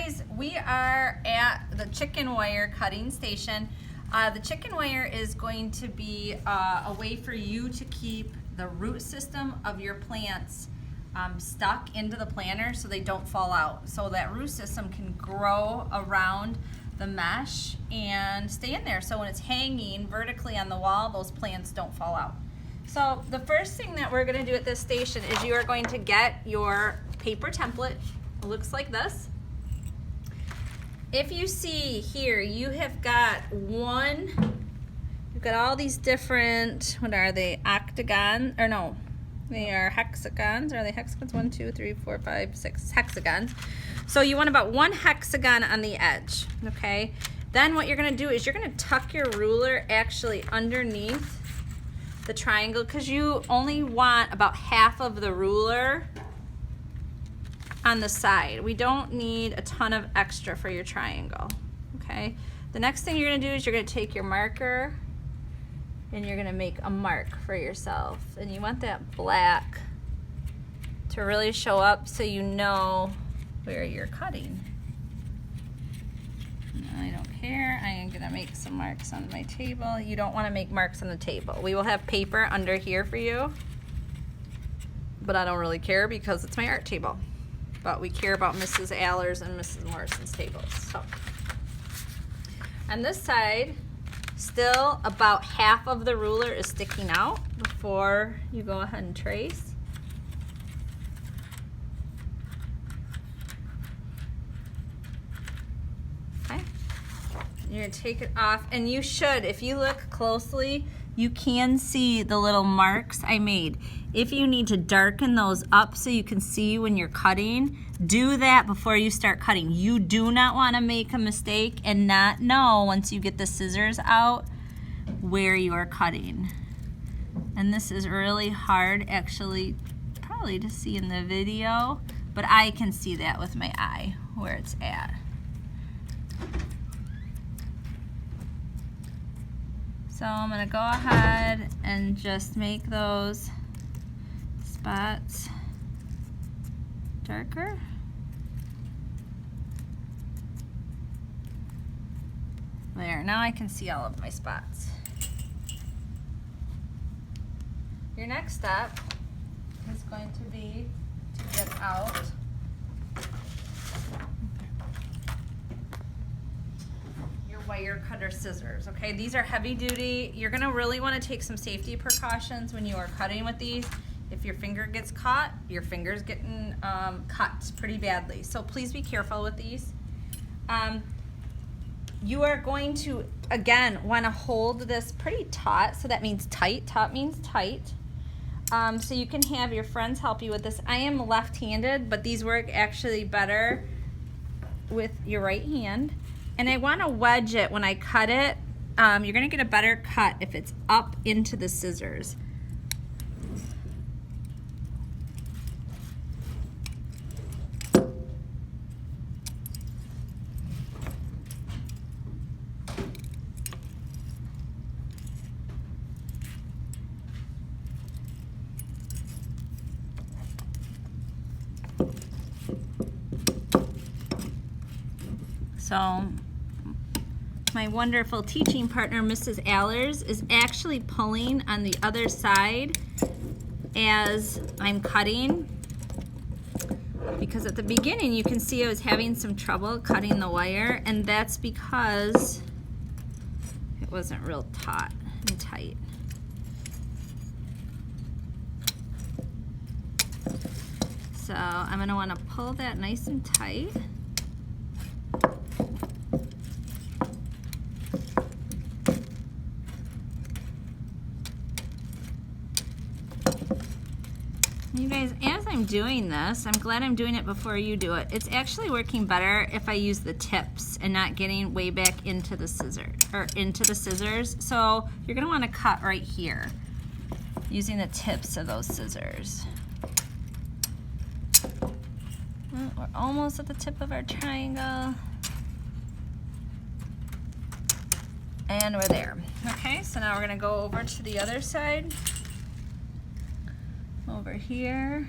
guys, we are at the chicken wire cutting station. The chicken wire is going to be a way for you to keep the root system of your plants stuck into the planter so they don't fall out. So that root system can grow around the mesh and stay in there. So when it's hanging vertically on the wall, those plants don't fall out. So the first thing that we're going to do at this station is you are going to get your paper template. It looks like this. If you see here, you have got you've got all these different, what are they, octagon, or no, they are hexagons. Are they hexagons? 1, 2, 3, 4, 5, 6 hexagons. So you want about 1 hexagon on the edge, okay? Then what you're gonna do is you're gonna tuck your ruler actually underneath the triangle, because you only want about half of the ruler on the side. We don't need a ton of extra for your triangle, okay? The next thing you're gonna do is you're gonna take your marker and you're gonna make a mark for yourself. And you want that black to really show up so you know where you're cutting. I don't care, I am gonna make some marks on my table. You don't wanna make marks on the table. We will have paper under here for you, but I don't really care because it's my art table. But we care about Mrs. Allers and Mrs. Morrison's tables. So on this side, still about half of the ruler is sticking out before you go ahead and trace. Okay. You're gonna take it off, and you should, if you look closely, you can see the little marks I made. If you need to darken those up so you can see when you're cutting, do that before you start cutting. You do not want to make a mistake and not know once you get the scissors out where you are cutting. And this is really hard actually probably to see in the video, but I can see that with my eye where it's at. So I'm gonna go ahead and just make those spots darker. There, now I can see all of my spots. Your next step is going to be to get out your wire cutter scissors, okay? These are heavy duty. You're gonna really wanna take some safety precautions when you are cutting with these. If your finger gets caught, your finger's getting cut pretty badly. So please be careful with these. You are going to, again, want to hold this pretty taut, so that means tight. Taut means tight. So you can have your friends help you with this. I am left-handed, but these work actually better with your right hand. And I want to wedge it when I cut it. You're going to get a better cut if it's up into the scissors. So my wonderful teaching partner, Mrs. Allers, is actually pulling on the other side as I'm cutting, because at the beginning you can see I was having some trouble cutting the wire, and that's because it wasn't real taut and tight. So I'm going to want to pull that nice and tight. You guys, as I'm doing this, I'm glad I'm doing it before you do it. It's actually working better if I use the tips and not getting way back into the scissors, So you're gonna wanna cut right here using the tips of those scissors. Well, we're almost at the tip of our triangle. And we're there. Okay, so now we're gonna go over to the other side. Over here.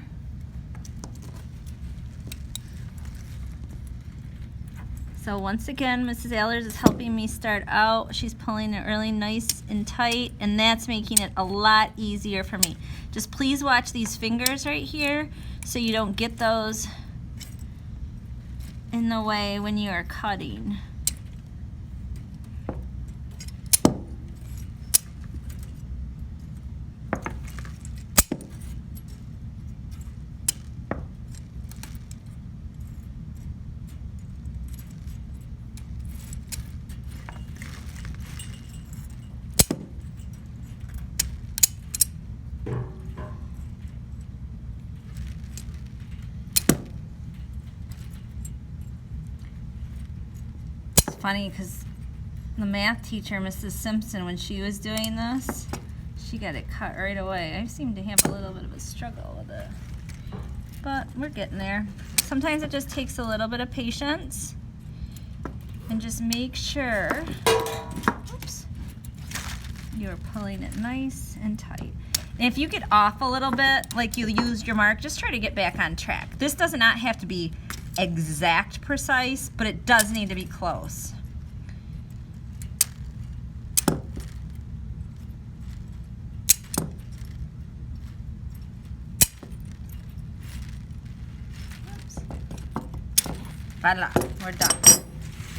So once again, Mrs. Allers is helping me start out. She's pulling it really nice and tight, and that's making it a lot easier for me. Just please watch these fingers right here so you don't get those in the way when you are cutting. Funny because the math teacher, Mrs. Simpson, when she was doing this, she got it cut right away. I seem to have a little bit of a struggle with it, but we're getting there. Sometimes it just takes a little bit of patience, and just make sure, oops, you're pulling it nice and tight. And if you get off a little bit, like you used your mark, just try to get back on track. This does not have to be exact precise, but it does need to be close. Oops. Voila, we're done.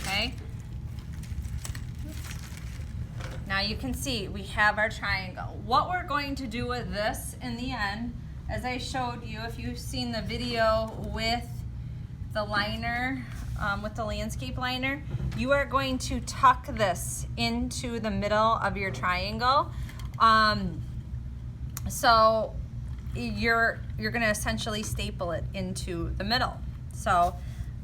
Okay. Now you can see we have our triangle. What we're going to do with this in the end, as I showed you, if you've seen the video with the liner, with the landscape liner, you are going to tuck this into the middle of your triangle. So you're going to essentially staple it into the middle. So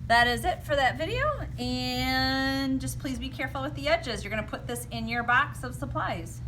that is it for that video, and just please be careful with the edges. You're going to put this in your box of supplies.